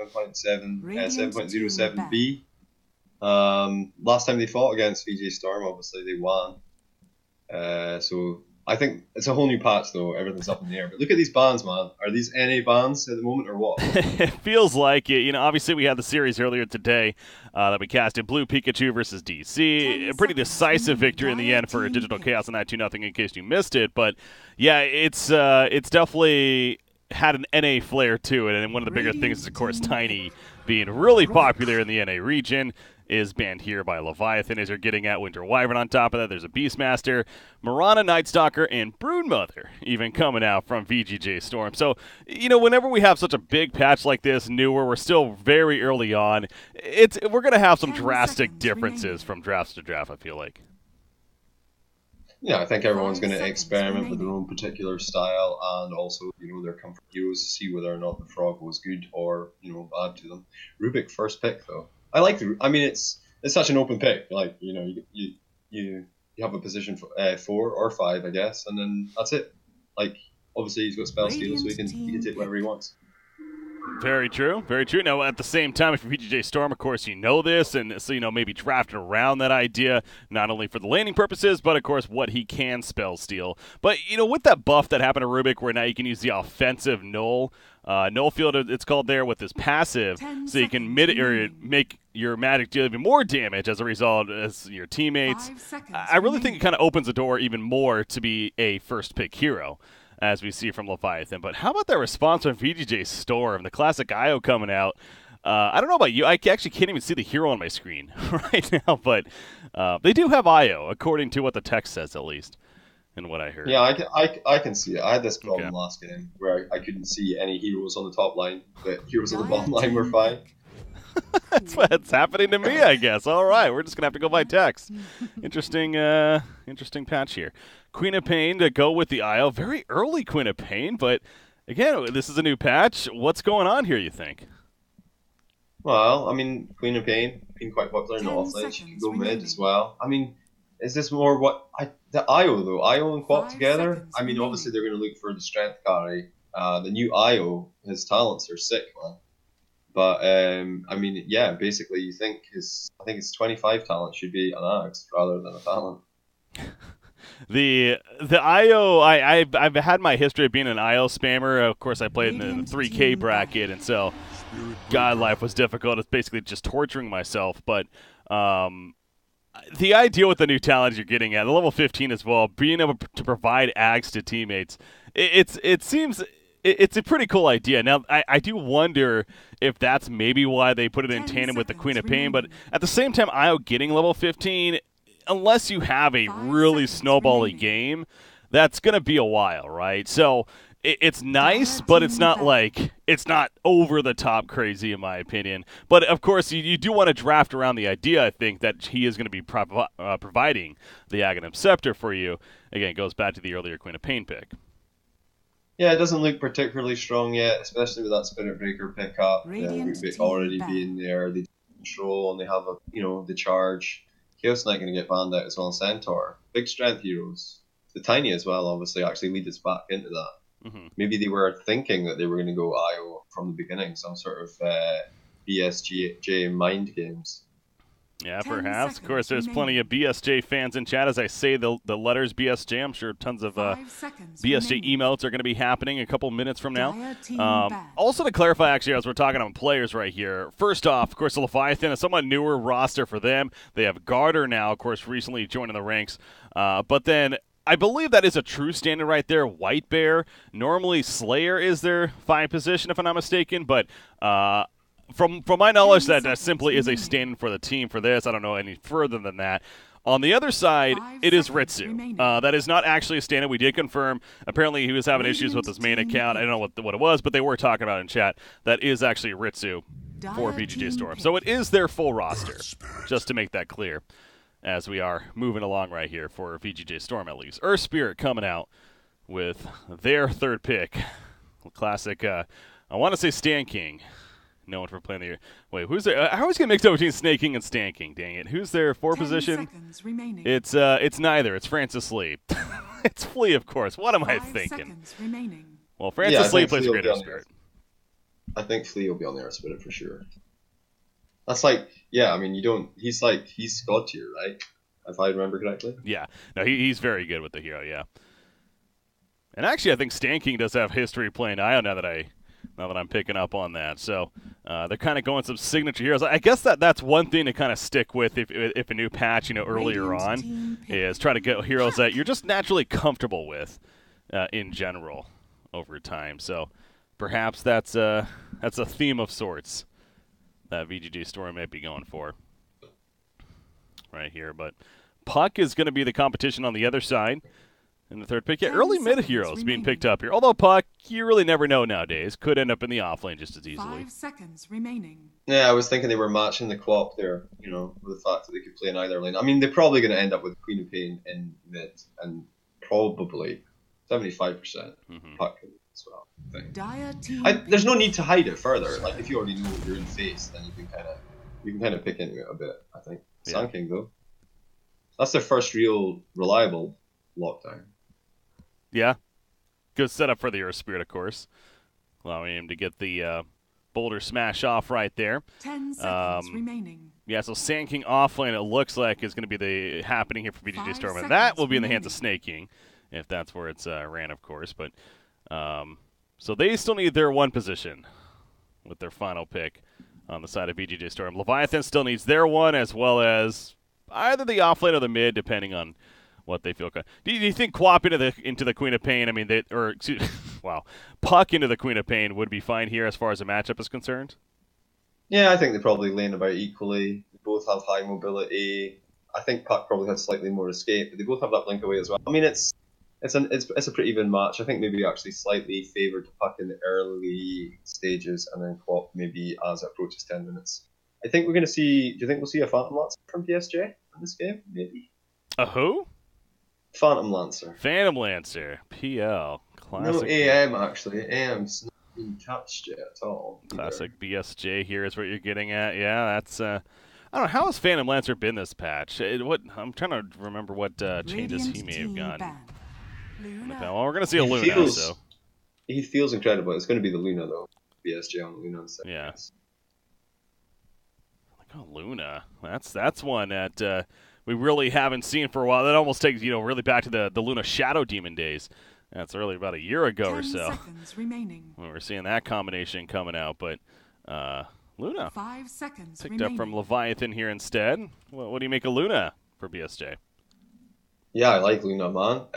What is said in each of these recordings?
7.07B. Last time they fought against VGJ Storm, obviously they won. So I think it's a whole new patch, though. Everything's up in the air. But look at these bans, man. Are these NA bans at the moment, or what? It feels like it. You know, obviously we had the series earlier today that we casted, Blue Pikachu versus DC. A pretty decisive victory in the end for Digital Chaos on that 2-0 in case you missed it. But yeah, it's definitely had an NA flair to it. And one of the bigger things is, of course, Tiny being really popular in the NA region. Is banned here by Leviathan as you're getting at Winter Wyvern on top of that. There's a Beastmaster, Mirana, Nightstalker, and Broodmother even coming out from VGJ Storm. So, you know, whenever we have such a big patch like this, newer, we're still very early on, we're going to have some drastic differences from draft to draft, I feel like. Yeah, I think everyone's going to experiment with their own particular style and also, you know, their comfort heroes to see whether or not the frog was good or, you know, bad to them. Rubik first pick, though. I like I mean, it's such an open pick. Like, you know, you have a position for 4 or 5, I guess, and then that's it. Like, obviously he's got spell steal, so he can take whatever he wants. Very true, very true. Now, at the same time, if you're VGJ Storm, of course, you know this, and so, you know, maybe drafting around that idea, not only for the landing purposes, but, of course, what he can spell steal. But, you know, with that buff that happened to Rubik, where now you can use the offensive null field, it's called there, with his passive, so you can make your magic deal even more damage as a result as your teammates. I really think it kind of opens the door even more to be a first-pick hero, as we see from Leviathan. But how about that response from VGJ Storm, the classic IO coming out? I don't know about you. I actually can't even see the hero on my screen right now, but they do have IO, according to what the text says, at least, and what I heard. Yeah, I can see it. I had this problem last game where I couldn't see any heroes on the top line, but heroes on the bottom line were fine. That's what's happening to me, I guess. All right, we're just going to have to go by text. Interesting patch here. Queen of Pain to go with the IO. Very early Queen of Pain, but again, this is a new patch. What's going on here, you think? Well, I mean, Queen of Pain, been quite popular in the offlane. She could go mid as well. I mean, is this more the IO, though? IO and Quap together? I mean, obviously they're going to look for the strength carry. The new IO, his talents are sick, man. But, I mean, yeah, basically you think his 25 talent should be an axe rather than a talent. The IO, I've had my history of being an IO spammer. Of course, I played in the 3K bracket, and so God life was difficult. It's basically just torturing myself. But the idea with the new talent you're getting at, the level 15 as well, being able to provide ags to teammates, it seems... It's a pretty cool idea. Now, I do wonder if that's maybe why they put it in tandem with the Queen of Pain, but at the same time, IO getting level 15, unless you have a really snowbally game, that's going to be a while, right? So it's nice, but it's not over the top crazy in my opinion. But of course, you do want to draft around the idea, I think, that he is going to be providing the Aghanim Scepter for you. Again, it goes back to the earlier Queen of Pain pick. Yeah, it doesn't look particularly strong yet, especially with that Spirit Breaker pickup. Rubik already being there, they control and they have the charge. Chaos Knight going to get banned out as well, and Centaur. Big strength heroes. The Tiny as well, obviously, actually lead us back into that. Mm-hmm. Maybe they were thinking that they were going to go IO from the beginning, some sort of BSJ mind games. Yeah, perhaps. Of course, there's plenty of BSJ fans in chat. As I say the letters BSJ, I'm sure tons of BSJ emotes are going to be happening a couple minutes from now. Also to clarify, actually, as we're talking on players right here, first off, of course, the Leviathan, a somewhat newer roster for them. They have Garter now, of course, recently joining the ranks. But then I believe that is a true standard right there. White Bear. Normally Slayer is their 5 position, if I'm not mistaken, but... From my knowledge, that simply is a stand-in for the team for this. I don't know any further than that. On the other side, it is Ritsu. That is not actually a stand-in. We did confirm. Apparently, he was having issues with his main account. I don't know what it was, but they were talking about it in chat. That is actually Ritsu for VGJ Storm. So it is their full roster, just to make that clear, as we are moving along right here for VGJ Storm at least. Earth Spirit coming out with their 3rd pick. Classic, I want to say Stan King. Known for playing the... Wait, who's there? I always get mixed up between Snake King and Stan King. Dang it. Who's their 4 position? It's neither. It's Francis Lee. It's Flea, of course. What am I thinking? Well, Francis Lee plays Greater Spirit. I think Flea will be on the Air Spirit for sure. That's like, yeah, I mean, you don't, he's God tier, right? If I remember correctly. Yeah, no, he's very good with the hero, yeah. And actually, I think Stan King does have history playing Io now that I'm picking up on that. So they're kind of going some signature heroes. I guess that's one thing to kind of stick with if a new patch, earlier on, is try to get heroes that you're just naturally comfortable with in general over time. So perhaps that's a theme of sorts that VGJ Storm might be going for right here. But Puck is going to be the competition on the other side. In the third pick, yeah, early mid heroes being picked up here. Although Puck, you really never know nowadays. Could end up in the offlane just as easily. 5 seconds remaining. Yeah, I was thinking they were matching the co-op there, with the fact that they could play in either lane. I mean, they're probably going to end up with Queen of Pain in mid, and probably 75% Puck as well. I think. There's no need to hide it further. Like, if you already know you're in face, then you can kind of pick into it a bit, I think. Yeah. Sand King, though. That's their first real reliable lockdown. Yeah. Good setup for the Earth Spirit, of course. Allowing him to get the boulder smash off right there. 10 seconds remaining. Yeah, so Sand King offlane, it looks like, is going to be the happening here for VGJ Storm. And that will be in the hands of Snake King, if that's where it's ran, of course. But so they still need their one position with their final pick on the side of VGJ Storm. Leviathan still needs their one, as well as either the offlane or the mid, depending on what they feel. Do you think Quap into the Queen of Pain? I mean, Puck into the Queen of Pain would be fine here as far as the matchup is concerned. Yeah, I think they probably lane about equally. They both have high mobility. I think Puck probably has slightly more escape, but they both have that blink away as well. I mean, it's a pretty even match. I think maybe actually slightly favoured Puck in the early stages, and then Quap maybe as it approaches 10 minutes. I think we're going to see. Do you think we'll see a Phantom Lancer from PSJ in this game? Maybe. A who? Phantom Lancer. Phantom Lancer. PL. Classic. No AM, actually. AM's not been touched yet at all. Classic BSJ here is what you're getting at. Yeah, that's... I don't know. How has Phantom Lancer been this patch? I'm trying to remember what changes he may have gotten. Well, we're going to see a Luna, so... He feels incredible. It's going to be the Luna, though. BSJ on Luna. Yeah. Oh, Luna. That's one that... we really haven't seen for a while. That almost takes, really back to the Luna Shadow Demon days. That's really about a year ago or so. 10 seconds remaining. When we're seeing that combination coming out. But Luna 5 seconds picked remaining. up from Leviathan here instead. What do you make of Luna for BSJ? Yeah, I like Luna, man.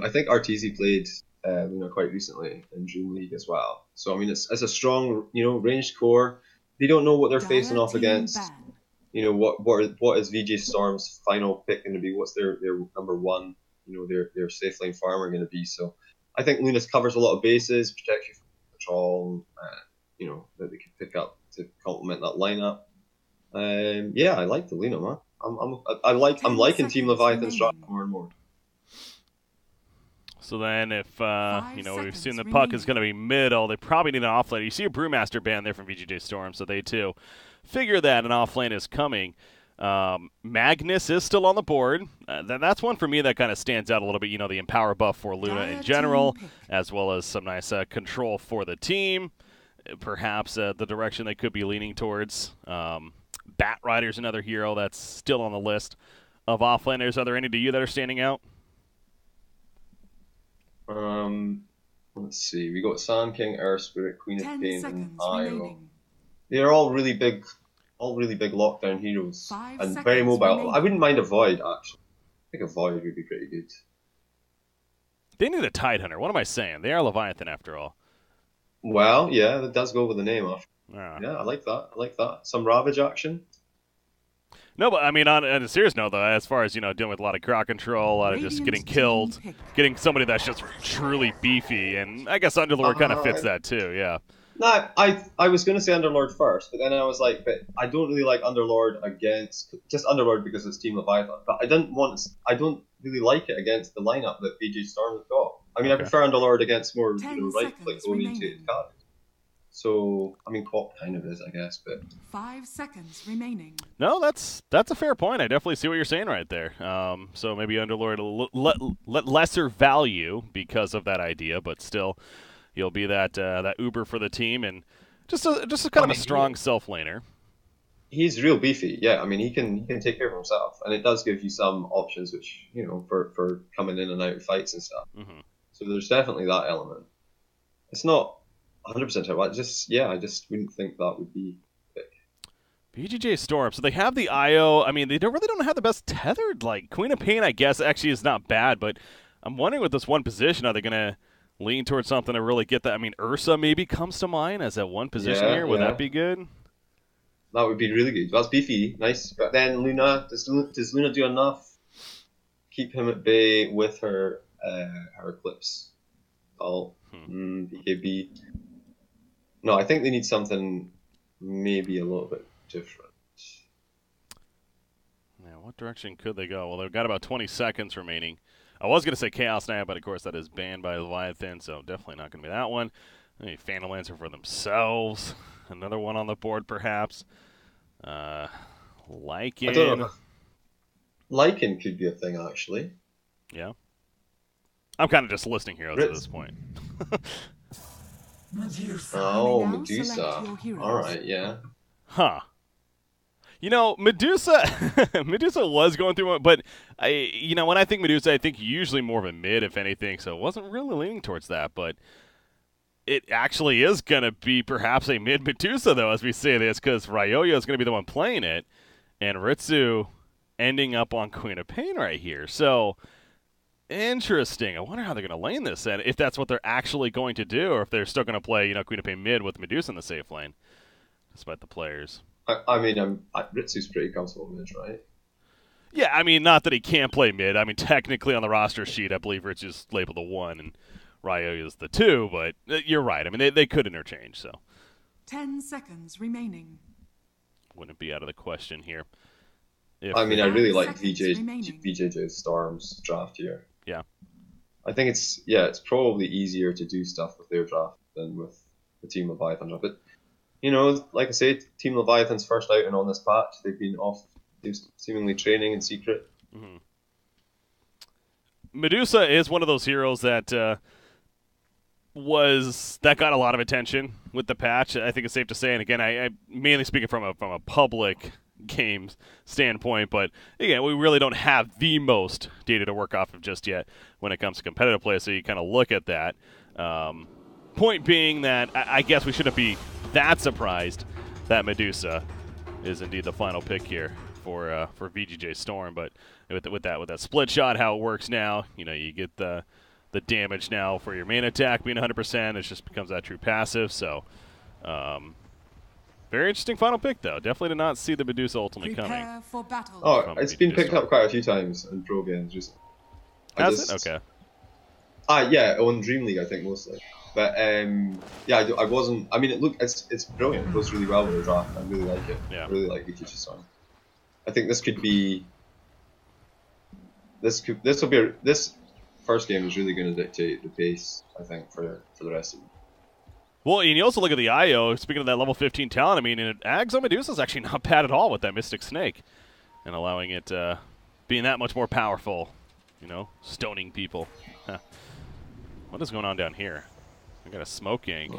I think RTZ played Luna quite recently in Dream League as well. So, I mean, it's a strong, ranged core. They don't know what they're facing off against. What is VG Storm's final pick going to be? What's their number one, their safe lane farmer going to be? So I think Luna covers a lot of bases, protects you from control, that they can pick up to complement that lineup. Yeah, I like the Luna, man. I'm liking Team Leviathan strat more and more. So then if, we've seen the Puck is going to be middle, they probably need an offlane. You see a Brewmaster ban there from VGJ Storm, so they too figure that an offlane is coming. Magnus is still on the board. That's one for me that kind of stands out a little bit. The Empower buff for Luna in general, as well as some nice control for the team. Perhaps the direction they could be leaning towards. Bat Rider's another hero that's still on the list of offlaners. Are there any to you that are standing out? Let's see. We got Sand King, Air Spirit, Queen of 10 Pain, and seconds Io. remaining. They're all really big lockdown heroes 5 and very seconds mobile. remaining. I wouldn't mind a Void, actually. I think a Void would be pretty good. They need a Tidehunter. What am I saying? They are Leviathan after all. Well, yeah, that does go with the name off. Yeah. Yeah, I like that. Some Ravage action. No, but I mean, on a serious note, though, as far as, dealing with a lot of crowd control, a lot of just getting killed, getting somebody that's just truly beefy, and I guess Underlord kind of fits that too, yeah. No, I was going to say Underlord first, but then I was like, but I don't really like Underlord against, just Underlord because it's Team Leviathan, but I don't really like it against the lineup that VG Storm has got. I mean, I prefer Underlord against more, right-click oriented cards. So, I mean, Quap kind of is, I guess, but... 5 seconds remaining. No, that's a fair point. I definitely see what you're saying right there. So maybe Underlord lesser value because of that idea, but still, he'll be that Uber for the team. And Just a kind of a strong self-laner. He's real beefy, yeah. I mean, he can take care of himself, and it does give you some options, which for coming in and out of fights and stuff. Mm-hmm. So there's definitely that element. It's not 100% how I just wouldn't think that would be big. VGJ Storm. So they have the IO. I mean, they really don't have the best tethered. Like Queen of Pain, I guess actually is not bad, but I'm wondering with this one position, are they gonna lean towards something to really get that? I mean, Ursa maybe comes to mind as that one position here. Would that be good? That would be really good. That's beefy, nice. But then Luna, does Luna do enough? Keep him at bay with her Eclipse. BKB. No, I think they need something maybe a little bit different. Yeah, what direction could they go? Well, they've got about 20 seconds remaining. I was going to say Chaos Knight, but of course that is banned by Leviathan, so definitely not going to be that one. Maybe Phantom Lancer for themselves. Another one on the board, perhaps. Lycan. I don't know. Lycan could be a thing, actually. Yeah. I'm kind of just listing heroes at this point. Medusa. All right, yeah. Huh. You know, Medusa Medusa was going through one, but when I think Medusa, I think usually more of a mid, if anything, so it wasn't really leaning towards that, but it actually is going to be perhaps a mid Medusa, though, as we say this, because Ryoyo is going to be the one playing it, and Ritsu ending up on Queen of Pain right here. So, interesting. I wonder how they're going to lane this, and if that's what they're actually going to do, or if they're still going to play, Queen of Pain mid with Medusa in the safe lane, despite the players. I mean, Ritsu's pretty comfortable mid, right? Yeah, I mean, not that he can't play mid. I mean, technically on the roster sheet, I believe Ritsu's labeled the 1, and Ryoyo is the 2, but you're right. I mean, they could interchange, so. 10 seconds remaining. Wouldn't be out of the question here. I mean, I really like VGJ Storm's draft here. Yeah. I think it's probably easier to do stuff with their draft than with the Team Leviathan draft. But, like I say, Team Leviathan's first outing on this patch. They've been off seemingly training in secret. Mm-hmm. Medusa is one of those heroes that got a lot of attention with the patch. I think it's safe to say, and again, I mainly speaking from a public games standpoint, but again, we really don't have the most data to work off of just yet when it comes to competitive play, so you kind of look at that. Point being that I guess we shouldn't be that surprised that Medusa is indeed the final pick here for VGJ Storm, but with that split shot, how it works now, you get the damage now for your main attack being 100%. It just becomes that true passive. So, very interesting final pick, though. Definitely did not see the Medusa ultimately coming. For battle. Oh, it's been picked up quite a few times in pro games. Has it? Okay. Yeah, on Dream League, I think mostly. But I wasn't. I mean, it's brilliant. It goes really well with the draft. I really like it. Yeah. I really like VGJ Storm. I think this could be. This first game is really going to dictate the pace, I think, for the rest of it. Well, and you also look at the IO, speaking of that level 15 talent, I mean, Ags Medusa is actually not bad at all with that Mystic Snake, and allowing it being that much more powerful, stoning people. What is going on down here? I got a smoke gang.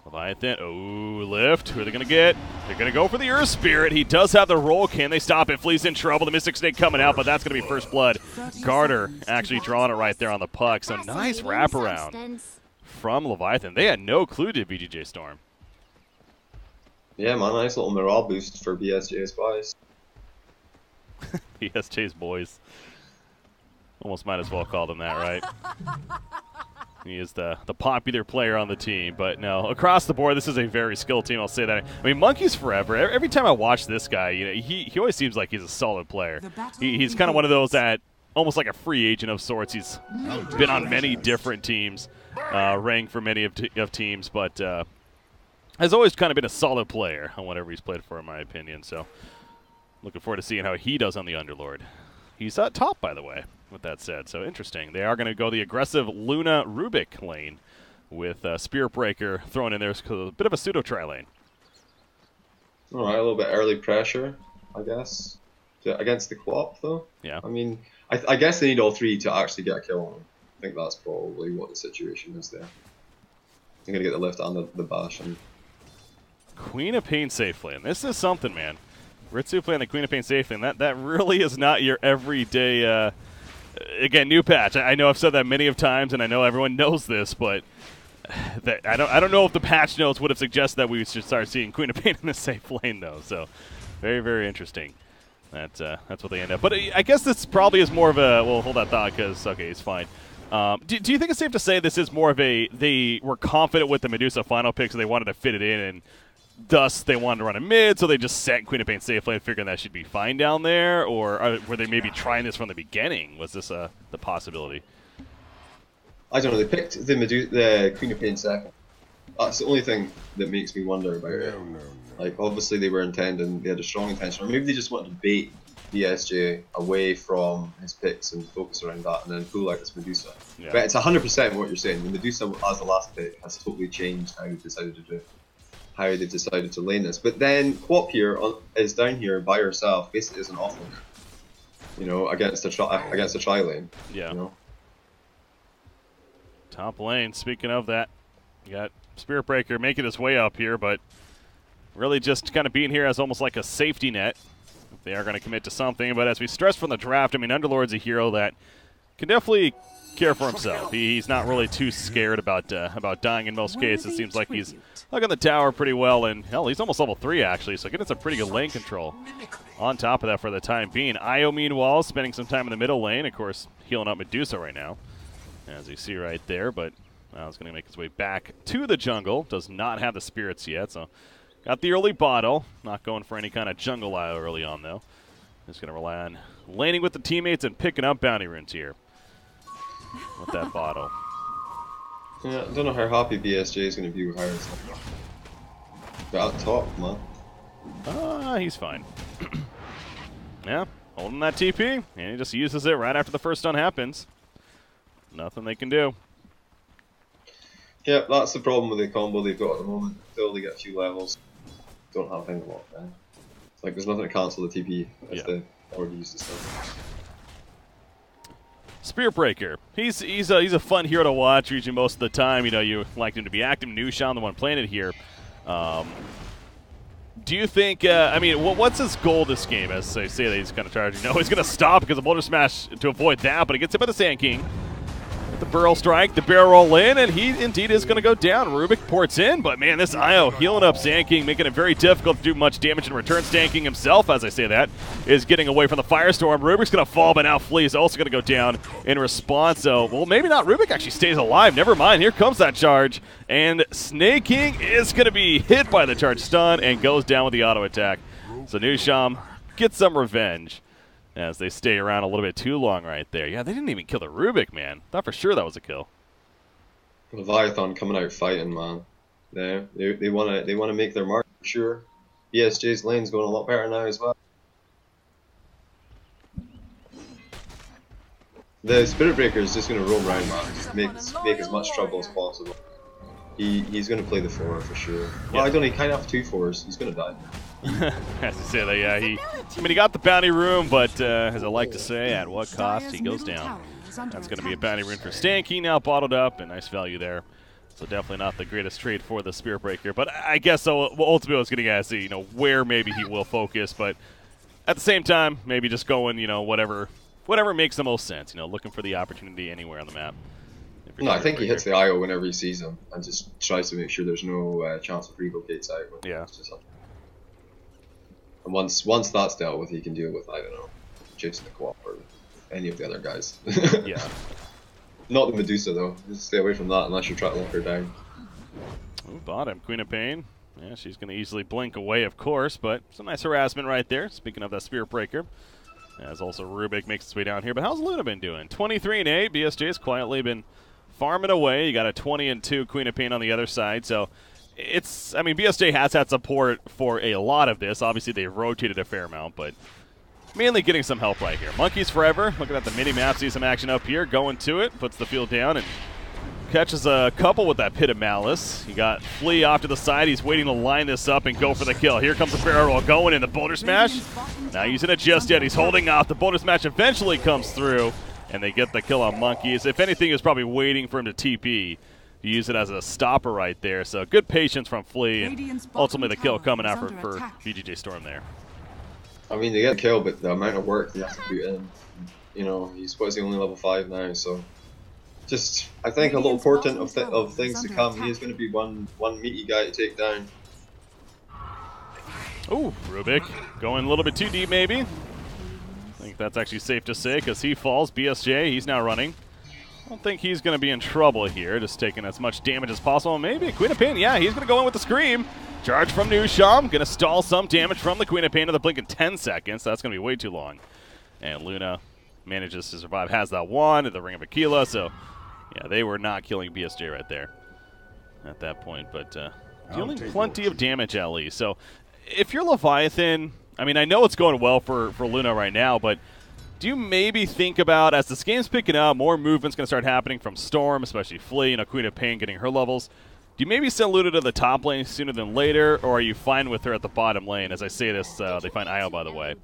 Leviathan, lift. Who are they going to get? They're going to go for the Earth Spirit. He does have the roll. Can they stop it? Flea's in trouble. The Mystic Snake coming out, but that's going to be first blood. Garter actually drawing it right there on the puck. So nice wraparound from Leviathan. They had no clue to VGJ Storm. Yeah, man, nice little morale boost for BSJ's boys. BSJ's boys. Almost might as well call them that, right? He is the popular player on the team, but no, across the board, this is a very skilled team. I'll say that. I mean, Monkey's forever. Every time I watch this guy, he always seems like he's a solid player. He's kind of one of those that almost like a free agent of sorts. He's been on many different teams, rang for many of teams, but has always kind of been a solid player on whatever he's played for, in my opinion. So, looking forward to seeing how he does on the Underlord. He's top, by the way, with that said. So interesting. They are going to go the aggressive Luna Rubik lane with Spirit Breaker thrown in there. A bit of a pseudo tri lane. All right, a little bit early pressure, I guess, against the co-op, though. Yeah. I mean, I guess they need all three to actually get a kill on them. I think that's probably what the situation is there. They're going to get the lift and the bash, and Queen of Pain safe lane. This is something, man. Ritsu playing the Queen of Pain safe lane. That really is not your everyday. Again, new patch. I know I've said that many of times, and I know everyone knows this, but I don't know if the patch notes would have suggested that we should start seeing Queen of Pain in the safe lane, though. So, very, very interesting. That's what they end up. But I guess this probably is more of a. Well, hold that thought, because okay, he's fine. Do you think it's safe to say this is more of a they were confident with the Medusa final pick, so they wanted to fit it in, and thus they wanted to run a mid, so they just sent Queen of Pain safe lane, figuring that should be fine down there, or were they maybe trying this from the beginning? Was this the possibility? I don't know. They picked the Queen of Pain second. That's the only thing that makes me wonder about it. Like, obviously they were intending, they had a strong intention, or maybe they just wanted to bait VSJ away from his picks and focus around that, and then pull out this Medusa. Yeah. But it's 100% what you're saying. The Medusa as the last pick has totally changed how they decided to do it, how they decided to lane this. But then Quap here is down here by herself, basically as an offlaner, you know, against a tri lane. Yeah. You know? Top lane. Speaking of that, you got Spirit Breaker making his way up here, but really just kind of being here as almost like a safety net. They are going to commit to something, but as we stressed from the draft, I mean, Underlord's a hero that can definitely care for himself. He's not really too scared about dying in most cases. It seems like he's hugging the tower pretty well, and hell, he's almost level 3 actually, so getting some pretty good lane control. On top of that for the time being, Io meanwhile spending some time in the middle lane, of course, healing up Medusa right now, as you see right there, but now he's going to make his way back to the jungle. Does not have the spirits yet, so got the early bottle. Not going for any kind of jungle IO early on, though. Just going to rely on laning with the teammates and picking up bounty runes here with that bottle. Yeah, I don't know how happy BSJ is going to be with Hearthstone. But out top, man. He's fine. Yeah, holding that TP, and he just uses it right after the first stun happens. Nothing they can do. Yeah, that's the problem with the combo they've got at the moment. Until they get a few levels, don't have anything to lock down. Like, there's nothing to cancel the TP if they already used the stun. Spirit Breaker. He's a fun hero to watch usually most of the time. You know, you like him to be active. Nushan, the one playing it here. Do you think, I mean, what's his goal this game? As they say that he's kind of charging. No, he's going to stop because of Boulder Smash to avoid that, but he gets hit by the Sand King. The barrel strike, the barrel roll in, and he indeed is going to go down. Rubik ports in, but man, this Io healing up Sand King, making it very difficult to do much damage in return. Sand King himself, as I say that, is getting away from the Firestorm. Rubik's going to fall, but now Flea is also going to go down in response. So, well, maybe not. Rubik actually stays alive. Never mind. Here comes that charge, and Snake King is going to be hit by the charge stun and goes down with the auto attack. So Nusham gets some revenge as they stay around a little bit too long right there. Yeah, they didn't even kill the Rubik, man. Thought for sure that was a kill. Leviathan coming out fighting, man. They want to make their mark for sure. BSJ's lane's going a lot better now as well. The Spirit Breaker is just going to roam around, man. Just make as much trouble as possible. He's going to play the 4 for sure. Well, I don't know, he kind of have 2 4s. He's going to die. Has to say that, yeah. He got the bounty room, but as I like to say, at what cost? He goes down. That's going to be a bounty room for Stanky now bottled up, and nice value there. So definitely not the greatest trade for the Spirit Breaker. But I guess so. Ultimately, I was getting at, you know, where maybe he will focus, but at the same time, maybe just going, you know, whatever makes the most sense. You know, looking for the opportunity anywhere on the map. No, I think he hits the IO whenever he sees him and just tries to make sure there's no chance of relocates out. Yeah. And once that's dealt with, he can deal with, I don't know, Jason the Co-op or any of the other guys. Yeah. Not the Medusa though. Just stay away from that unless you try to lock her down. Ooh, bottom, Queen of Pain. Yeah, she's going to easily blink away, of course, but some nice harassment right there. Speaking of that Spirit Breaker. As also Rubik makes his way down here. But how's Luna been doing? 23-8. BSJ's quietly been farming away. You got a 20-2 Queen of Pain on the other side, so it's, I mean, BSJ has had support for a lot of this. Obviously, they've rotated a fair amount, but mainly getting some help right here. Monkeys forever. Looking at the mini-map, see some action up here. Going to it, puts the field down, and catches a couple with that Pit of Malice. You got Flea off to the side. He's waiting to line this up and go for the kill. Here comes the barrel roll going in. The Boulder Smash. Not using it just yet. He's holding off. The Boulder Smash eventually comes through, and they get the kill on Monkeys. If anything, he was probably waiting for him to TP use it as a stopper right there. So good patience from Flea, and ultimately the kill coming out for VGJ Storm there. I mean, they get a kill, but the amount of work they have to put in, you know, he's supposedly only level 5 now, so just, I think a little portent of things to come. He is going to be one meaty guy to take down. Ooh, Rubik going a little bit too deep maybe. I think that's actually safe to say because he falls. BSJ, he's now running. I don't think he's going to be in trouble here, just taking as much damage as possible. Maybe Queen of Pain, yeah, he's going to go in with the Scream. Charge from Nusham, going to stall some damage from the Queen of Pain to the blink in 10 seconds. That's going to be way too long. And Luna manages to survive, has that one, the Ring of Aquila, so yeah, they were not killing BSJ right there at that point, but dealing plenty of damage at least. So if you're Leviathan, I mean, I know it's going well for Luna right now, but do you maybe think about, as this game's picking up, more movement's going to start happening from Storm, especially Flea, you know, Queen of Pain getting her levels. Do you maybe send Luna to the top lane sooner than later, or are you fine with her at the bottom lane? As I say this, they find Io, by the way.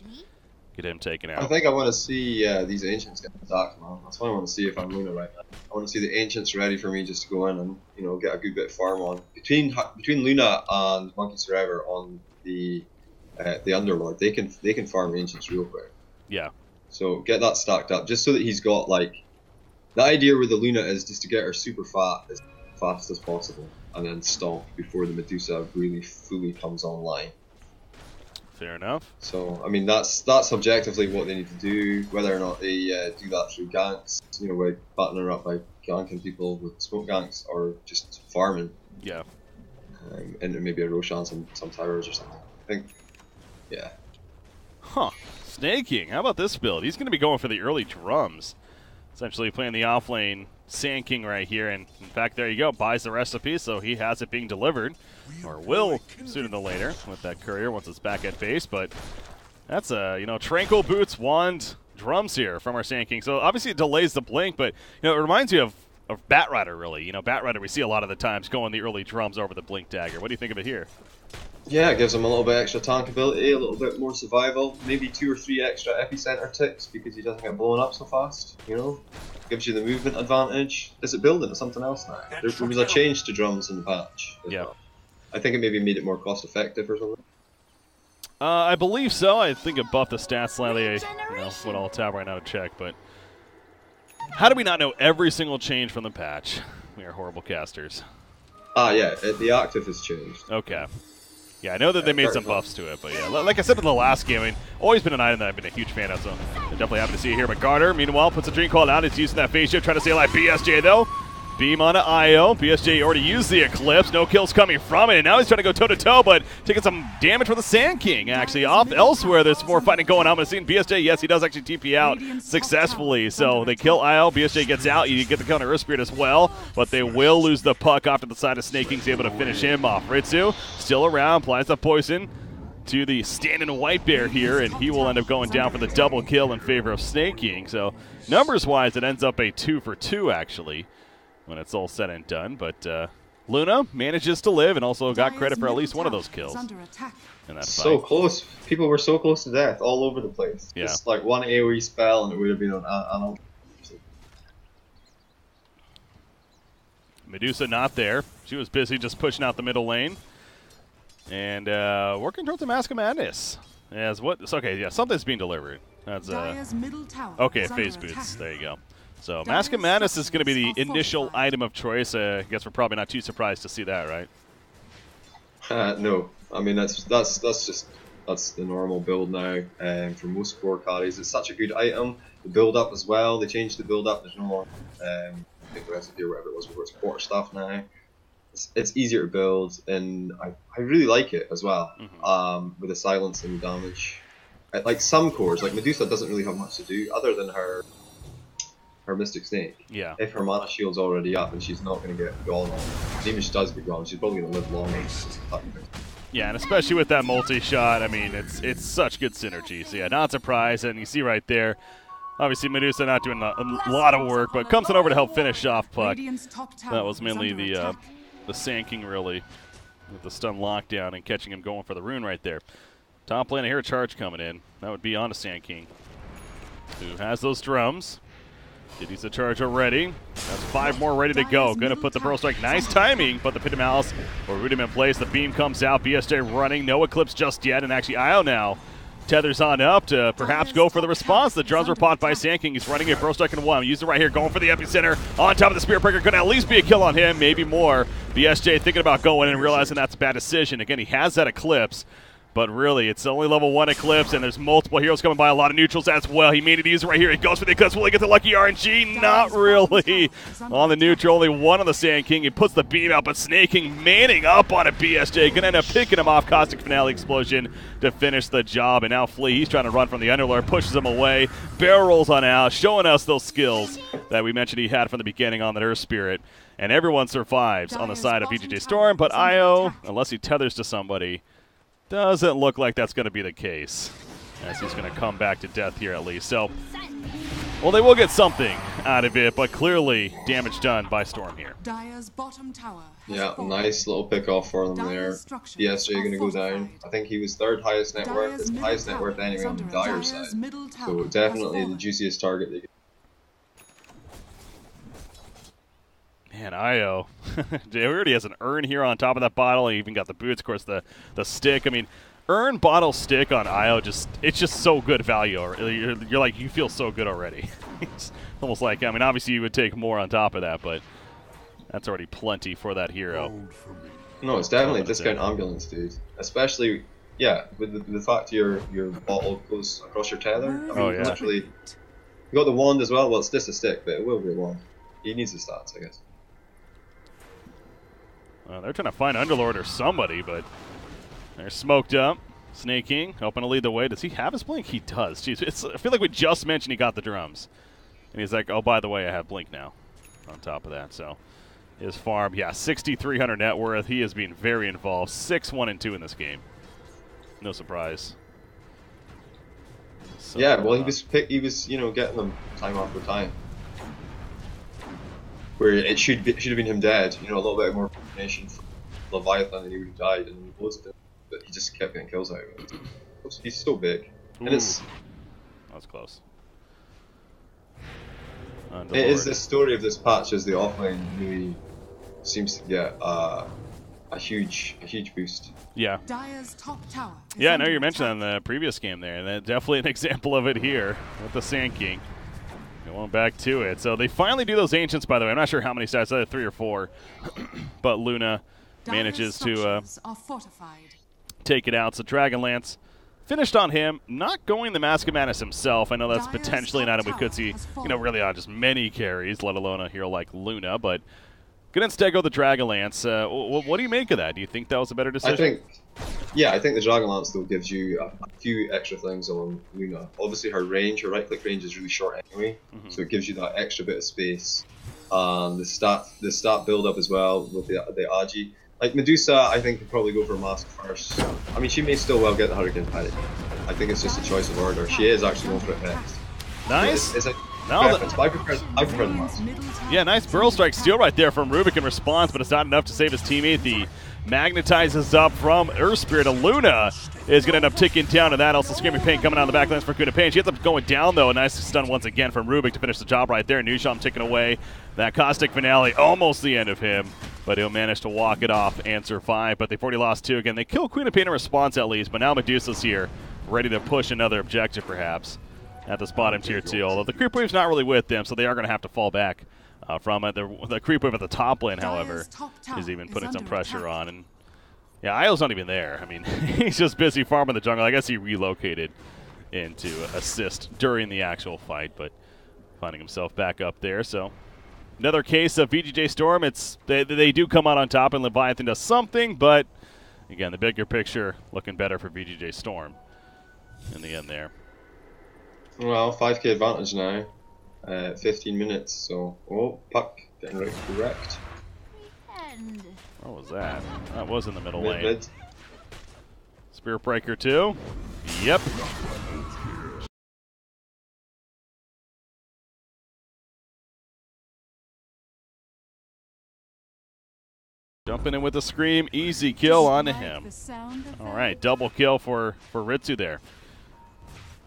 Get him taken out. I think I want to see these Ancients get attacked, man. That's what I want to see if I'm Luna right now. I want to see the Ancients ready for me just to go in and, you know, get a good bit of farm on. Between Luna and Monkeys Forever on the Underlord, they can farm Ancients real quick. Yeah. So get that stacked up, just so that he's got, like, the idea with the Luna is just to get her super fat as fast as possible, and then stomp before the Medusa really fully comes online. Fair enough. So, I mean, that's objectively what they need to do. Whether or not they do that through ganks, you know, by battling her up by ganking people with smoke ganks, or just farming. Yeah. Into maybe a Roshan, some towers or something. I think, yeah. Huh. Snake King, how about this build? He's going to be going for the early drums. Essentially playing the offlane Sand King right here, and in fact, there you go, buys the recipe, so he has it being delivered, or will sooner than later with that courier once it's back at base. But that's you know, Tranquil Boots, Wand, drums here from our Sand King. So obviously it delays the blink, but you know, it reminds you of Batrider, really. You know, Batrider we see a lot of the times going the early drums over the blink dagger. What do you think of it here? Yeah, it gives him a little bit extra tankability, a little bit more survival, maybe 2 or 3 extra epicenter ticks because he doesn't get blown up so fast, you know? Gives you the movement advantage. Is it building to something else now? There was a change to drums in the patch. Yeah. Well. I think it maybe made it more cost effective or something. I believe so. I think it buffed the stats slightly. You know, what I'll tab right now to check, but how do we not know every single change from the patch? We are horrible casters. Ah, yeah, the active has changed. Okay. Yeah, I know that they made some buffs to it, but yeah, like I said in the last game, I mean, always been an item that I've been a huge fan of, so I'm definitely happy to see it here. But Garter, meanwhile, puts a Dream Call out. He's using that phase shift, trying to stay alive. BSJ, though, beam onto Io. BSJ already used the Eclipse. No kills coming from it, and now he's trying to go toe-to-toe, but taking some damage from the Sand King, actually. Off elsewhere, there's more fighting going on. I'm seeing BSJ, yes, he does actually TP out successfully, so they kill Io. BSJ gets out. You get the counter Earth Spirit as well, but they will lose the puck off to the side of Snake King's able to finish him off. Ritsu still around, applies the poison to the standing White Bear here, and he will end up going down for the double kill in favor of Snake King. So numbers-wise, it ends up a 2 for 2, actually, when it's all said and done. But Luna manages to live and also got credit for at least one of those kills in that fight. So close. People were so close to death all over the place. Yeah. Just like one AoE spell and it would have been on Medusa not there. She was busy just pushing out the middle lane. And working towards the Mask of Madness. As what? It's okay, yeah, something's being delivered. That's okay, phase boots. There you go. So Mask of Madness is going to be the initial item of choice. I guess we're probably not too surprised to see that, right? No, I mean that's the normal build now. For most core carries, it's such a good item. The build up as well. They changed the build up. There's no more I think the recipe or whatever it was before. It's quarter stuff now. It's easier to build, and I really like it as well. With the silence and damage, like some cores, like Medusa doesn't really have much to do other than her Mystic Snake. Yeah. If her mana shield's already up and she's not going to get gone, even if she does get gone, she's probably going to live longer. Yeah, and especially with that multi-shot, I mean, it's such good synergy. So yeah, not surprised, and you see right there, obviously Medusa not doing a lot of work, but comes in over to help finish off Puck. That was mainly the Sand King, really, with the stun lockdown and catching him going for the rune right there. Top lane, I hear a charge coming in. That would be on to Sand King, who has those drums. Did use the charge already. That's 5 more ready to go. Going to put the Pearl Strike. Nice timing, but the Pit of Malice will root him in place. The beam comes out. BSJ running. No Eclipse just yet, and actually Io now tethers on up to perhaps go for the response. The drums were popped by Sand King. He's running a Pearl Strike in 1. Use it right here, going for the epicenter. On top of the Spirit Breaker. Could at least be a kill on him, maybe more. BSJ thinking about going and realizing that's a bad decision. Again, he has that Eclipse. But really, it's only level 1 Eclipse, and there's multiple heroes coming by, a lot of neutrals as well. He made it easy right here. He goes for the Eclipse. Will he get the lucky RNG? Not really. On the neutral, only 1 on the Sand King. He puts the beam out, but Snake King manning up on a BSJ. Gonna end up picking him off. Caustic Finale Explosion to finish the job. And now Flea, he's trying to run from the Underlord, pushes him away. Barrel rolls on out, showing us those skills that we mentioned he had from the beginning on that Earth Spirit. And everyone survives on the side of VGJ Storm, but Io, unless he tethers to somebody, doesn't look like that's going to be the case, as he's going to come back to death here at least. So, well, they will get something out of it, but clearly damage done by Storm here. Dire's bottom tower Yeah, nice little pick off for them there. BSJ going to go down. I think he was 3rd highest net worth. It's the highest net worth anyway on the Dire side. So definitely the juiciest target they could. Man, Io, he already has an urn here on top of that bottle. He even got the boots, of course, the stick. I mean, urn, bottle, stick on Io, it's just so good value. You're like, you feel so good already. It's almost like, I mean, obviously you would take more on top of that, but that's already plenty for that hero. No, it's definitely a discount ambulance, dude. Especially, yeah, with the fact your bottle goes across your tether. I mean, literally, you got the wand as well. Well, it's just a stick, but it will be a wand. He needs the stats, I guess. They're trying to find Underlord or somebody, but they're smoked up. Snake King hoping to lead the way. Does he have his blink? He does. Jeez, I feel like we just mentioned he got the drums. And he's like, oh, by the way, I have blink now on top of that. So his farm, yeah, 6,300 net worth. He is being very involved. 6-1-2 in this game. No surprise. So, yeah, well, he was, you know, getting them time after time. Where it should have been him dead, you know, a little bit more coordination from Leviathan and he would have died and loads of it, but he just kept getting kills out of it. He's so big. And it's... That was close. It is the story of this patch as the offlane really seems to get a huge boost. Yeah. Dire's top tower yeah, I know you mentioned that in the previous game there, and definitely an example of it here with the Sand King. Going back to it. So they finally do those Ancients, by the way. I'm not sure how many stats, either 3 or 4. But Luna manages to take it out. So Dragonlance finished on him, not going the Mask of Madness himself. I know that's potentially an item we could see, you know, really on just many carries, let alone a hero like Luna. But good instead go the Dragonlance. What do you make of that? Do you think that was a better decision? I think the Dragonlance though gives you a few extra things on Luna. Obviously her range, her right click range is really short anyway, so it gives you that extra bit of space. The stat build up as well with the Agi. Like Medusa, I think could probably go for a mask first. I mean, she may still well get the Hurricane Parry. I think it's just a choice of order. She is actually going for it next. Nice. It's a preference, but I prefer the mask. Yeah, nice Burl Strike steal right there from Rubik in response, but it's not enough to save his teammate. The magnetizes up from Earth Spirit. Luna is going to end up ticking down to that. Also, Screaming Pain coming out of the backlands for Kuna Pain. She ends up going down, though. A nice stun once again from Rubik to finish the job right there. Nusham ticking away. That Caustic Finale, almost the end of him, but he'll manage to walk it off and survive. But they've already lost 2 again. They kill Queen of Pain in response at least, but now Medusa's here, ready to push another objective perhaps at this bottom tier 2. Although the Creep Wave's not really with them, so they are going to have to fall back from it. The Creep Wave at the top lane, however, is even putting some pressure on. And yeah, Io's not even there. I mean, he's just busy farming the jungle. I guess he relocated in to assist during the actual fight, but finding himself back up there. So another case of VGJ Storm. They do come out on top, and Leviathan does something, but again, the bigger picture looking better for VGJ Storm in the end there. Well, 5k advantage now. 15 minutes, so... Oh, Puck getting wrecked. What was that? That was in the middle lane. Mid. Spirit Breaker 2. Yep. Jumping in with a scream. Easy kill onto him. All right, double kill for Ritsu there.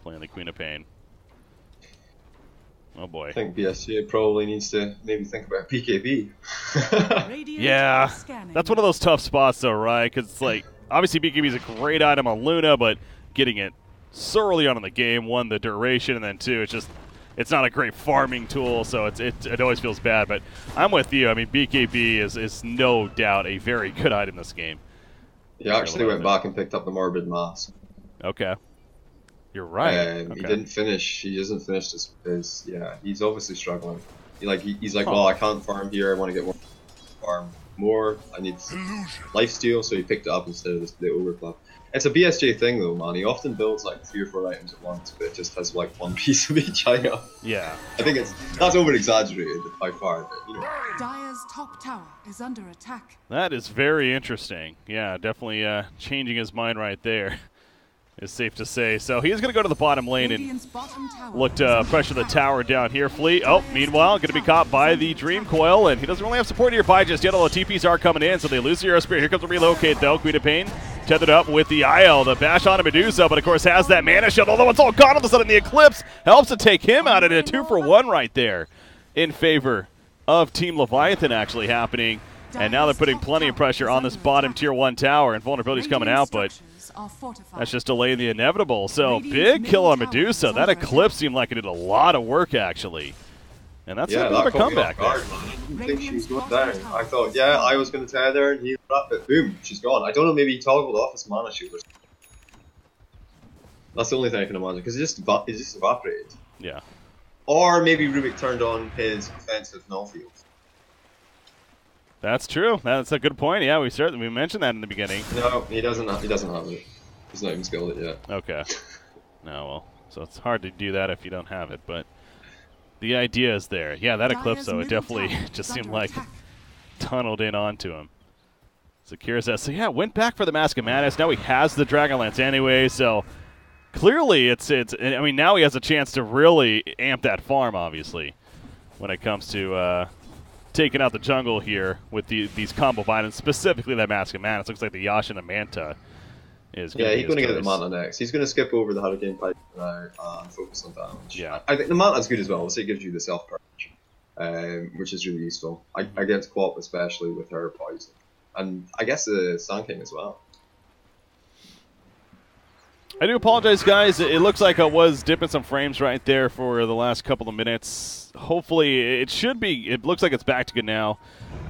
Playing the Queen of Pain. Oh boy. I think BSJ probably needs to maybe think about PKB. Yeah, that's one of those tough spots though, right? Because it's like, obviously BKB is a great item on Luna, but getting it so early on in the game, one, the duration, and then two, it's not a great farming tool, so it always feels bad. But I'm with you. I mean, BKB is no doubt a very good item in this game. He actually went back and picked up the Morbid Mass. Okay. You're right. Okay. He didn't finish. He hasn't finished his yeah, he's obviously struggling. He's like, well, I can't farm here. I want to get more farm more. I need lifesteal, so he picked it up instead of the Overclock. It's a BSJ thing though, man. He often builds like 3 or 4 items at once, but it just has like one piece of each item. Yeah. I think that's over exaggerated by far, but you know. Dire's top tower is under attack. That is very interesting. Yeah, definitely changing his mind right there. Is safe to say. So he's going to go to the bottom lane and look to pressure the tower down here. Fleet, meanwhile, going to be caught by the Dream Coil, and he doesn't really have support nearby just yet, although TPs are coming in, so they lose the Hero Spirit. Here comes the relocate, though. Queen of Pain tethered up with the IL, the bash on a Medusa, but of course has that mana shield, although it's all gone all of a sudden. The Eclipse helps to take him out at a 2-for-1 right there in favor of Team Leviathan actually happening. And now they're putting plenty of pressure on this bottom tier 1 tower, and vulnerability's coming out, but that's just delaying the inevitable. So big kill on Medusa. That Eclipse seemed like it did a lot of work, actually. And that's a bit of a comeback there. I didn't think she was going down. I thought, yeah, I was going to tether and heal up, but boom, she's gone. I don't know, maybe he toggled off his mana shield or something. That's the only thing I can imagine, because it just evaporated. Yeah. Or maybe Rubik turned on his offensive null field. That's true. That's a good point. Yeah, we mentioned that in the beginning. No, he doesn't have it. He's not even skilled it yet. Okay. No, well, so it's hard to do that if you don't have it, but the idea is there. Yeah, that Eclipse, though, it definitely just seemed like tunneled in onto him. Secures that. So, yeah, went back for the Mask of Madness. Now he has the Dragonlance anyway, so clearly I mean, now he has a chance to really amp that farm, obviously, when it comes to taking out the jungle here with these combo items, specifically that Mask of Madness. Looks like the Yash and the Manta is going to he's going to get the Manta next. He's going to skip over the Hurricane Pipe now and focus on damage. Yeah. I think the Manta's good as well. So it gives you the self-purge, which is really useful. Against Quap, especially with her poison. And I guess the Sand King as well. I do apologize, guys. It looks like I was dipping some frames right there for the last couple of minutes. Hopefully, it should be. It looks like it's back to good now.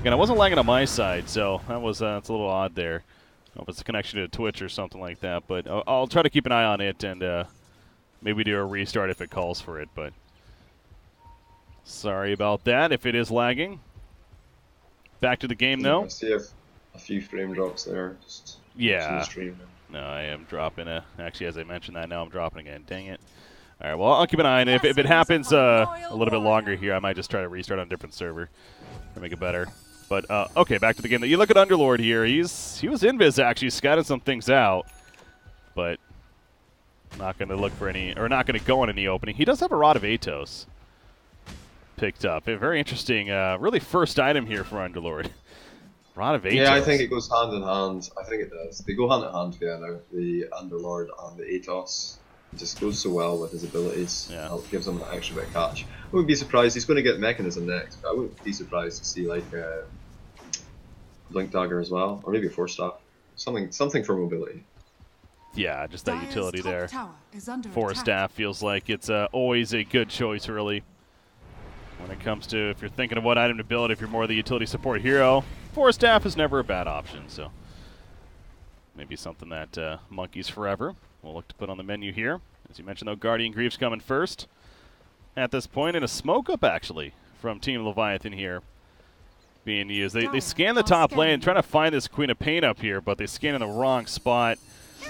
Again, I wasn't lagging on my side, so it's a little odd there. I don't know if it's a connection to Twitch or something like that, but I'll try to keep an eye on it and maybe do a restart if it calls for it. But sorry about that if it is lagging. Back to the game, though. I see a few frame drops there. Just yeah. the No, I am dropping actually, as I mentioned that, now I'm dropping again. Dang it. All right, well, I'll keep an eye on it. If it happens a little bit longer here, I might just try to restart on a different server to make it better. But, okay, back to the game. You look at Underlord here. He was invis, actually, scouting some things out. But not going to look for any, or not going to go on any opening. He does have a Rod of Atos picked up. A very interesting, really first item here for Underlord. Rod of Atos. Yeah, I think it goes hand in hand. I think it does. They go hand in hand together, the Underlord and the Atos. It just goes so well with his abilities. Yeah. It gives him that extra bit of catch. I wouldn't be surprised. He's going to get Mechanism next, but I wouldn't be surprised to see like a Blink Dagger as well, or maybe a Force Staff. Something for mobility. Yeah, just that utility there. Force Staff feels like it's always a good choice, really. When it comes to if you're thinking of what item to build, if you're more the utility support hero, Force Staff is never a bad option. So maybe something that Monkeys Forever will look to put on the menu here. As you mentioned, though, Guardian Greaves coming first at this point, and a smoke up actually from Team Leviathan here being used. They scan the top lane, trying to find this Queen of Pain up here, but they scan in the wrong spot.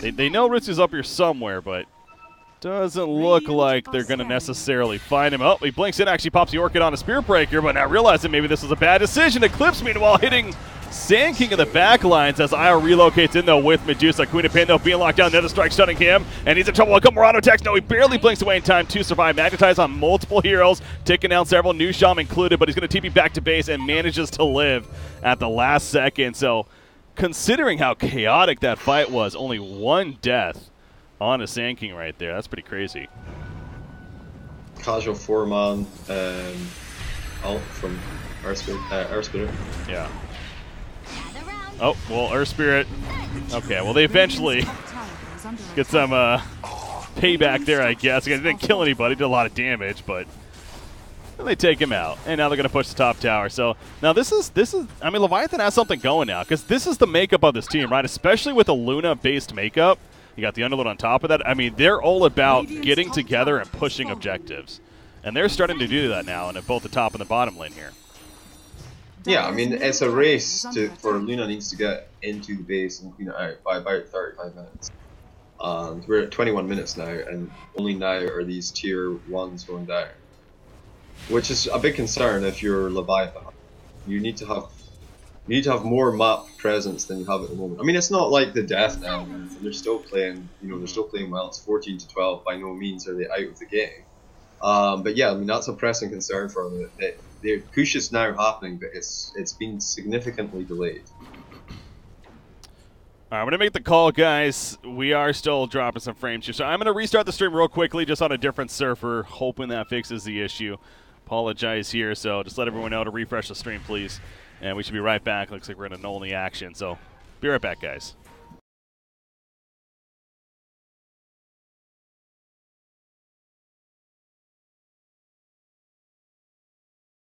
They know Ritsu's up here somewhere, but doesn't look like they're going to necessarily find him. Oh, he blinks in, actually pops the Orchid on a Spirit Breaker, but now realizing maybe this was a bad decision. Eclipse, meanwhile, hitting Sand King in the back lines as IR relocates in, though, with Medusa. Queen of Pain, though, being locked down. Nether Strike stunning him, and he's in trouble. A couple more auto attacks. No, he barely blinks away in time to survive. Magnetize on multiple heroes, taking down several, New Sham included, but he's going to TP back to base and manages to live at the last second. So, considering how chaotic that fight was, only one death on a Sand King right there. That's pretty crazy. casual 4-man ult from Earth Spirit. Yeah. Oh, well, Earth Spirit. Okay, well, they eventually get some payback there, I guess. They didn't kill anybody, did a lot of damage, but they take him out. And now they're going to push the top tower. So now this is, I mean, Leviathan has something going now, because this is the makeup of this team, right? Especially with a Luna-based makeup. You got the Underlord on top of that. I mean, they're all about getting together and pushing objectives. And they're starting to do that now in both the top and the bottom lane here. Yeah, I mean, it's a race for Luna needs to get into the base and clean it out by about 35 minutes. And we're at 21 minutes now, and only now are these tier 1s going down. Which is a big concern if you're Leviathan. You need to have more map presence than you have at the moment. I mean, it's not like the death now. They're still playing, they're still playing well. It's 14-12. By no means are they out of the game. But yeah, I mean, that's a pressing concern for them. The push is now happening, but it's been significantly delayed. All right, I'm going to make the call, guys. We are still dropping some frames here. So I'm going to restart the stream real quickly, just on a different server, hoping that fixes the issue. Apologize here, so just let everyone know to refresh the stream, please. And we should be right back. Looks like we're in a null in the action, so be right back, guys.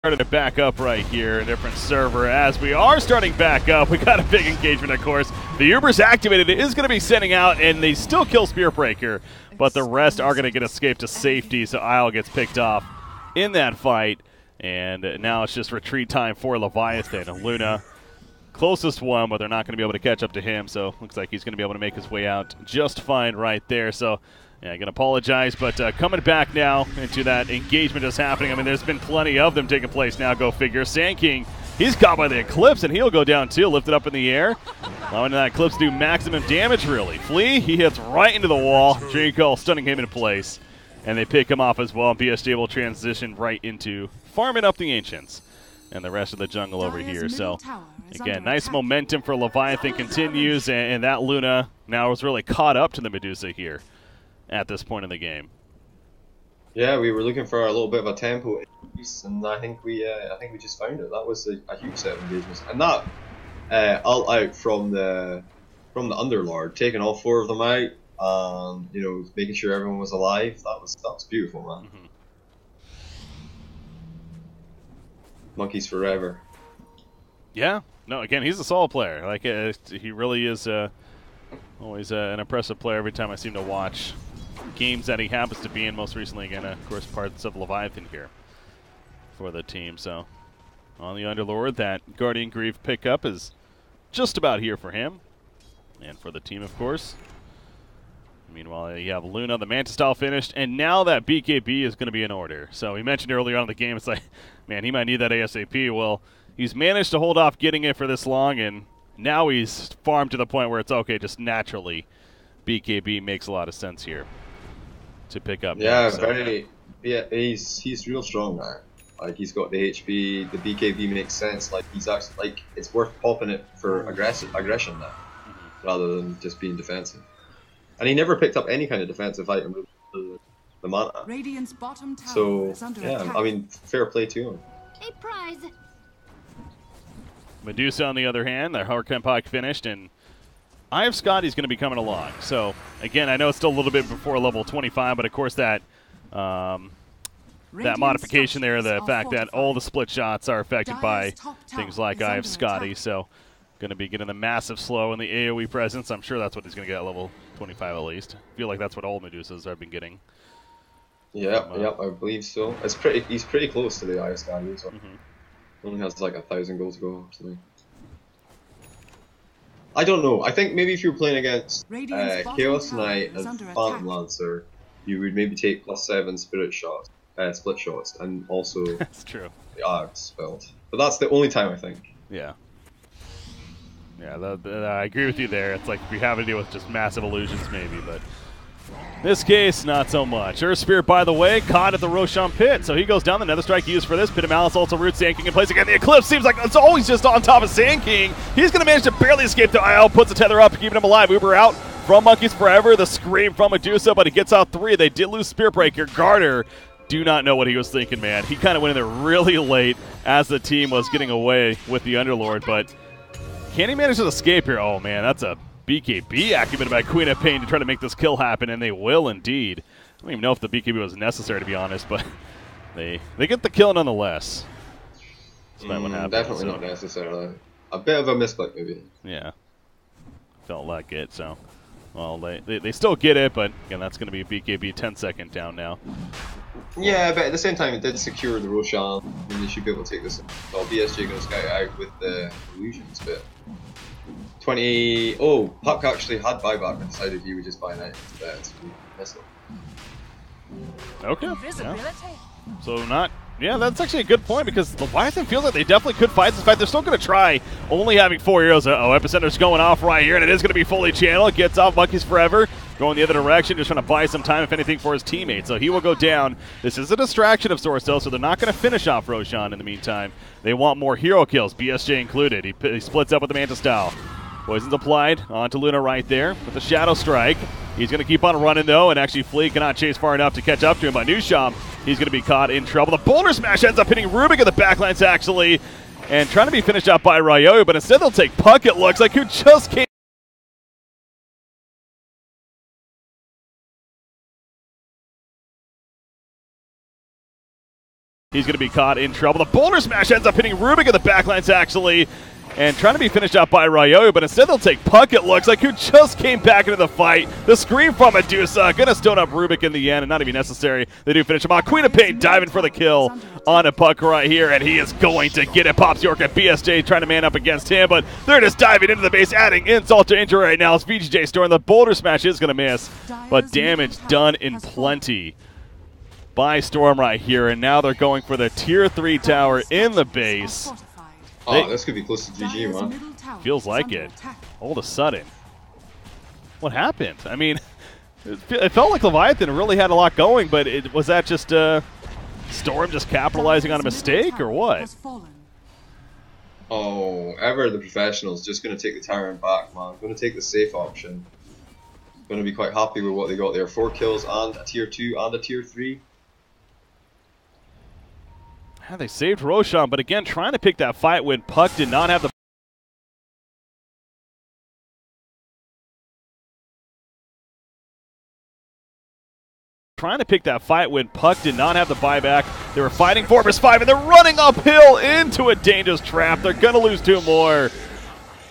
Started to back up right here, a different server. As we are starting back up, we got a big engagement, of course. The Uber's activated. It is going to be sending out, and they still kill Spearbreaker, but the rest are going to get escaped to safety, so Isle gets picked off in that fight. And now it's just retreat time for Leviathan. Luna, closest one, but they're not going to be able to catch up to him, so looks like he's going to be able to make his way out just fine right there. So yeah, I can apologize, but coming back now into that engagement that's happening. I mean, there's been plenty of them taking place now, go figure. Sand King, he's caught by the Eclipse, and he'll go down too, lifted up in the air, allowing that Eclipse to do maximum damage, really. Flea, he hits right into the wall. Draco stunning him into place, and they pick him off as well. BSJ will transition right into farming up the Ancients and the rest of the jungle over here. So, again, nice momentum for Leviathan continues, and that Luna now is really caught up to the Medusa here at this point in the game. Yeah, we were looking for a little bit of a tempo increase, and I think we just found it. That was a huge set of engagements, and that ult out from the Underlord, taking all 4 of them out, making sure everyone was alive. That was beautiful, man. Mm-hmm. Monkeys forever. Yeah, no, again, he's a solid player. Like he really is always an impressive player every time I seem to watch games that he happens to be in. Most recently, again, of course, parts of Leviathan here for the team. So on the Underlord, that Guardian Grief pickup is just about here for him and for the team, of course. Meanwhile, you have Luna, the Manta style finished, and now that BKB is going to be in order. So we mentioned earlier on in the game, it's like, man, he might need that ASAP. Well, he's managed to hold off getting it for this long, and now he's farmed to the point where it's okay, just naturally BKB makes a lot of sense here to pick up. Yeah, now, yeah, he's real strong now. Like, he's got the HP, the BKB makes sense. Like, he's actually, like, it's worth popping it for aggression now, rather than just being defensive. And he never picked up any kind of defensive item with the mana. Radiant's bottom tower So, is under yeah, attack. I mean, fair play to him. A prize. Medusa, on the other hand, the Hurricane Pike finished, and I have Scotty's going to be coming along. So, again, I know it's still a little bit before level 25, but of course that modification there, the fact that all the split shots are affected by things like I have Scotty, so going to be getting the massive slow and the AoE presence. I'm sure that's what he's going to get at level 25 at least. I feel like that's what all Medusas have been getting. Yep, I believe so. He's pretty close to the IS value, so only has like 1,000 gold to go or something. I don't know. I think maybe if you're playing against Chaos Knight and Phantom Lancer, you would maybe take +7 split shots, and also that's true. The Arc spelled. But that's the only time I think. Yeah. Yeah, I agree with you there. It's like if you have to deal with just massive illusions, maybe, but in this case, not so much. Earth Spirit, by the way, caught at the Roshan Pit, so he goes down. The Nether Strike used for this. Pit of Malice also roots Sand King in place again. The Eclipse seems like it's always just on top of Sand King. He's going to manage to barely escape the IL, puts the tether up, keeping him alive. Uber out from Monkeys Forever. The scream from Medusa, but he gets out 3. They did lose Spearbreaker. Garter do not know what he was thinking, man. He kind of went in there really late as the team was getting away with the Underlord, but can he manage to escape here? Oh, man, that's a BKB acumen by Queen of Pain to try to make this kill happen, and they will indeed. I don't even know if the BKB was necessary, to be honest, but they get the kill nonetheless. Despite what happened. Definitely not necessarily. A bit of a misclick, maybe. Yeah. Felt like it, so. Well, they still get it, but again, that's going to be BKB 10-second down now. Yeah, but at the same time, it did secure the Roshan, and they should be able to take this. Well, BSJ going to scout out with the illusions, but 20. Oh, Puck actually had buyback and decided he would just buy 9 instead. So we missed him. Okay. Yeah. So not. Yeah, that's actually a good point because Leviathan feels like they definitely could fight this fight. They're still going to try, only having 4 heroes. Uh-oh, Epicenter's going off right here, and it is going to be fully channeled. Gets off Monkeys Forever, going the other direction, just trying to buy some time, if anything, for his teammate. So he will go down. This is a distraction of sorts, though, so they're not going to finish off Roshan in the meantime. They want more hero kills, BSJ included. He splits up with the Manta Style. Poison's applied onto Luna right there with the Shadow Strike. He's going to keep on running, though, and actually Flea cannot chase far enough to catch up to him. But Nusham, he's going to be caught in trouble. The Boulder Smash ends up hitting Rubik in the backlines, actually, and trying to be finished out by Ryo, but instead they'll take Puck, it looks like, who just came. He's going to be caught in trouble. The Boulder Smash ends up hitting Rubik in the backlines, actually, and trying to be finished out by Ryo, but instead they'll take Puck, it looks like, who just came back into the fight. The scream from Medusa, gonna stone up Rubik in the end, and not even necessary. They do finish him off. Queen of Pain diving for the kill on a Puck right here, and he is going to get it. Pops York at BSJ trying to man up against him, but they're just diving into the base, adding insult to injury right now as VGJ Storm. The Boulder Smash is gonna miss, but damage done in plenty by Storm right here, and now they're going for the tier 3 tower in the base. Oh, this could be close to GG, man. Feels like it. All of a sudden. What happened? I mean, it felt like Leviathan really had a lot going, but was that just Storm just capitalizing on a mistake, or what? Oh, ever the professionals just going to take the tower and back, man. Going to take the safe option. Going to be quite happy with what they got there. 4 kills and a tier 2 and a tier 3. Yeah, they saved Roshan, but again, trying to pick that fight when Puck did not have the buyback. They were fighting 4vs5, and they're running uphill into a dangerous trap. They're going to lose 2 more.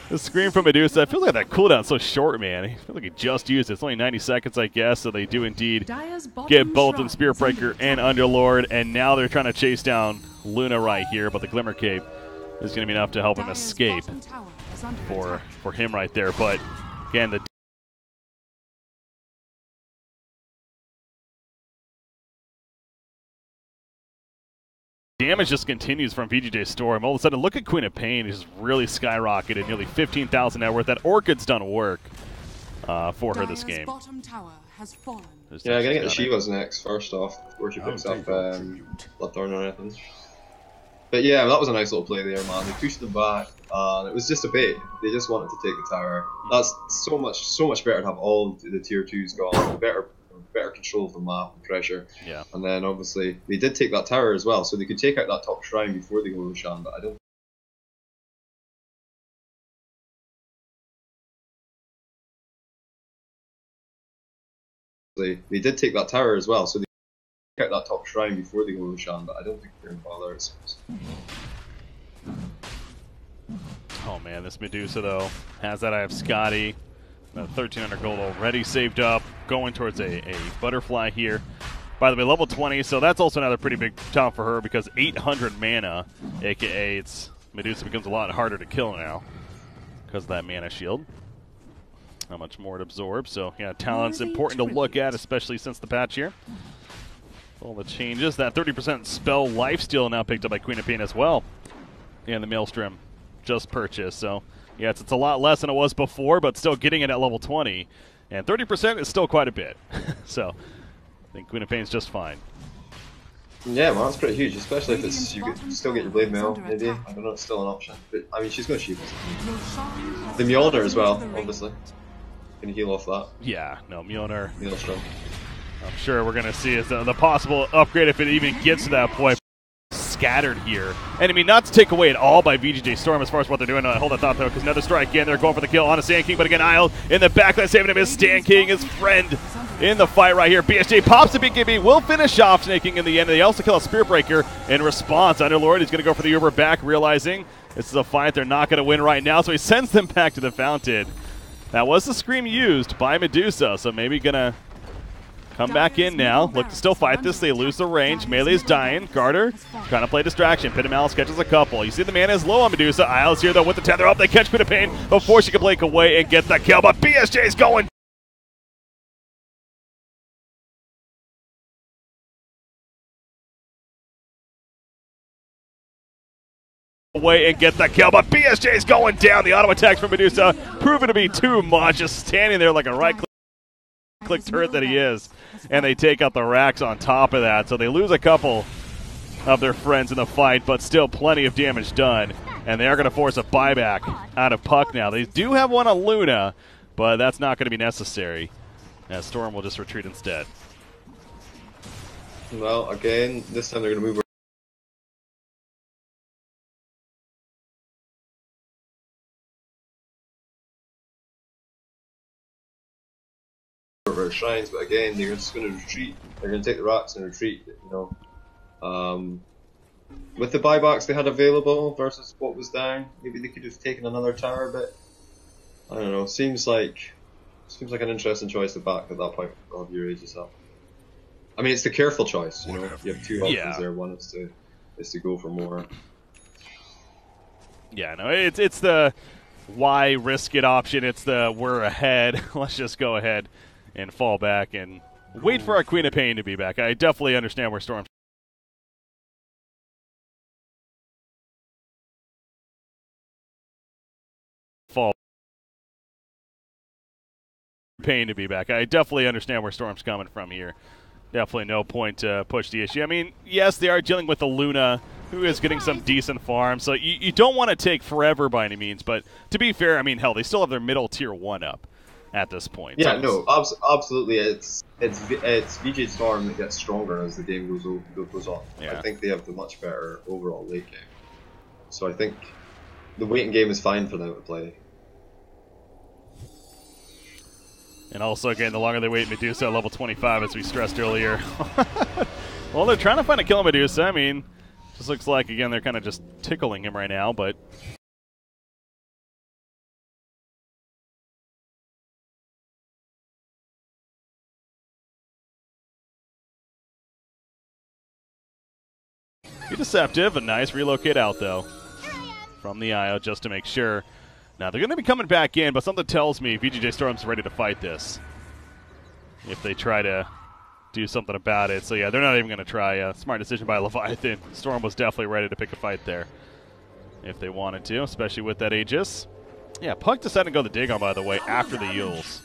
The scream from Medusa. I feel like that cooldown's so short, man. I feel like he just used it. It's only 90 seconds, I guess, so they do indeed get both in Spirit Breaker and Underlord, and now they're trying to chase down Luna right here, but the Glimmer Cape is going to be enough to help him escape for him right there. But, again, the damage just continues from VGJ Storm. All of a sudden, look at Queen of Pain. He's really skyrocketed, nearly 15,000 net worth. That Orchid's done work for her this game. Yeah, I'm going to get the Shivas next, first off, before she picks up Bloodthorn or anything. But yeah, that was a nice little play there, man. They pushed them back, and it was just a bait. They just wanted to take the tower. That's so much better to have all the tier 2s gone. Better control of the map and pressure. Yeah. And then obviously they did take that tower as well, so they could take out that top shrine before they go Roshan, but I don't. They did take that tower as well, so they took out that top shrine before they go Roshan, but I don't think they're in bother. Oh man, this Medusa though has that. I have Scotty. 1,300 gold already saved up, going towards a butterfly here. By the way, level 20, so that's also another pretty big town for her because 800 mana, aka Medusa becomes a lot harder to kill now because of that mana shield. How much more it absorbs. So yeah, talent's important to look at, especially since the patch here. All the changes. That 30% spell lifesteal now picked up by Queen of Pain as well. And the Maelstrom just purchased, so yeah, it's a lot less than it was before, but still getting it at level 20. And 30% is still quite a bit. So I think Queen of Pain's just fine. Yeah, well, that's pretty huge, especially if it's you still get your Blade Mail, maybe. I don't know, it's still an option. But I mean, she's going to shoot us. The Mjolnir as well, obviously. Can you heal off that? Yeah, no, Mjolnir. Maelstrom. I'm sure we're going to see is the possible upgrade if it even gets to that point. Scattered here. And I mean, not to take away at all by VGJ Storm as far as what they're doing. Hold that thought though, because another strike again. They're going for the kill on a Sand King, but again, Isle in the back, that's saving him. Is Sand King, his friend, in the fight right here. BSJ pops a big gibby, will finish off Snake King in the end. They also kill a Spirit Breaker in response. Underlord, he's going to go for the Uber back, realizing this is a fight they're not going to win right now, so he sends them back to the fountain. That was the scream used by Medusa, so maybe going to come back in now. Look to still fight this. They lose the range. Melee's dying. Garter trying to play distraction. Pit of Malice catches a couple. You see the mana is low on Medusa. Isle's here though with the tether up. They catch Pit of Pain before she can blink away and get the kill. But BSJ's going away and get the kill. But BSJ's going down. The auto attacks from Medusa proven to be too much. Just standing there like a right-click turret that he is. And they take out the racks on top of that. So they lose a couple of their friends in the fight, but still plenty of damage done. And they are going to force a buyback out of Puck now. They do have one on Luna, but that's not going to be necessary. As Storm will just retreat instead. Well, again, this time they're going to move over shrines, but again, they're just going to retreat. They're going to take the rocks and retreat, you know. With the buybacks they had available versus what was down, maybe they could have taken another tower, but I don't know. Seems like an interesting choice to back at that point of your ages up. I mean, it's the careful choice, you know. You have two options there. One is to go for more. Yeah, no, it's the why risk it option. It's the we're ahead. Let's just go ahead and fall back and wait for our Queen of Pain to be back. I definitely understand where Storm's fall Pain to be back. I definitely understand where Storm's coming from here. Definitely no point to push the issue. I mean, yes, they are dealing with a Luna who is getting some decent farm, so you don't want to take forever by any means, but to be fair, I mean, hell, they still have their middle tier 1 up at this point. Yeah, no, absolutely. It's VGJ Storm that gets stronger as the game goes on. Yeah. I think they have the much better overall late game. So I think the waiting game is fine for them to play. And also, again, the longer they wait, Medusa at level 25, as we stressed earlier. Well, they're trying to find a kill Medusa. I mean, just looks like, again, they're kind of just tickling him right now, but be deceptive. A nice relocate out, though, from the IO just to make sure. Now, they're going to be coming back in, but something tells me VGJ Storm's ready to fight this if they try to do something about it. So, yeah, they're not even going to try. Smart decision by Leviathan. Storm was definitely ready to pick a fight there if they wanted to, especially with that Aegis. Yeah, Puck decided to go the Dagon, by the way, after the Yules.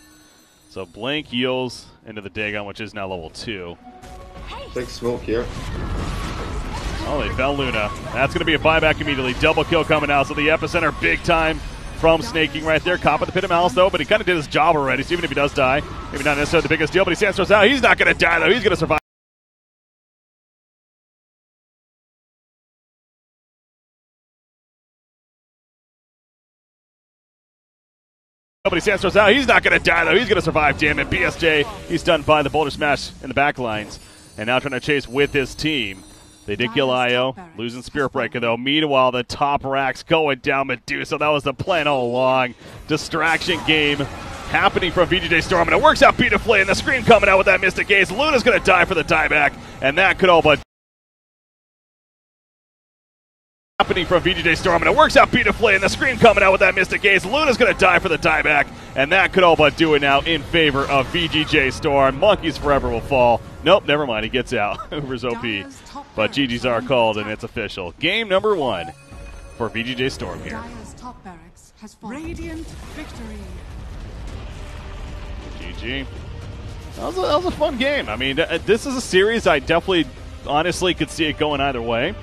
So, Blink Yules into the Dagon, which is now level 2. Big smoke here. Oh, they fell Luna. That's going to be a buyback immediately. Double kill coming out, so the epicenter big time from Snake King right there. Cop at the Pit of Malice, though, but he kind of did his job already, so even if he does die, maybe not necessarily the biggest deal, but he stands out. He's not going to die, though. He's going to survive. Nobody stands out. He's not going to die, though. He's going to survive, damn it. BSJ, he's done by the Boulder Smash in the back lines, and now trying to chase with his team. They did kill Io, losing Spirit Breaker, though. Meanwhile, the top racks going down Medusa. That was the plan all along. Distraction game happening from VGJ Storm, and it works out beautifully, and the screen coming out with that Mystic Gaze. Luna's going to die for the dieback, and that could all but happening from VGJ Storm, and it works out beautifully, and the screen coming out with that Mystic Gaze. Luna's going to die for the dieback, and that could all but do it now in favor of VGJ Storm. Monkeys forever will fall. Nope, never mind. He gets out. Uber's OP. But GG's are called, and it's official. Game number 1 for VGJ Storm here. Radiant victory. GG. That was a fun game. I mean, this is a series I definitely, honestly, could see it going either way.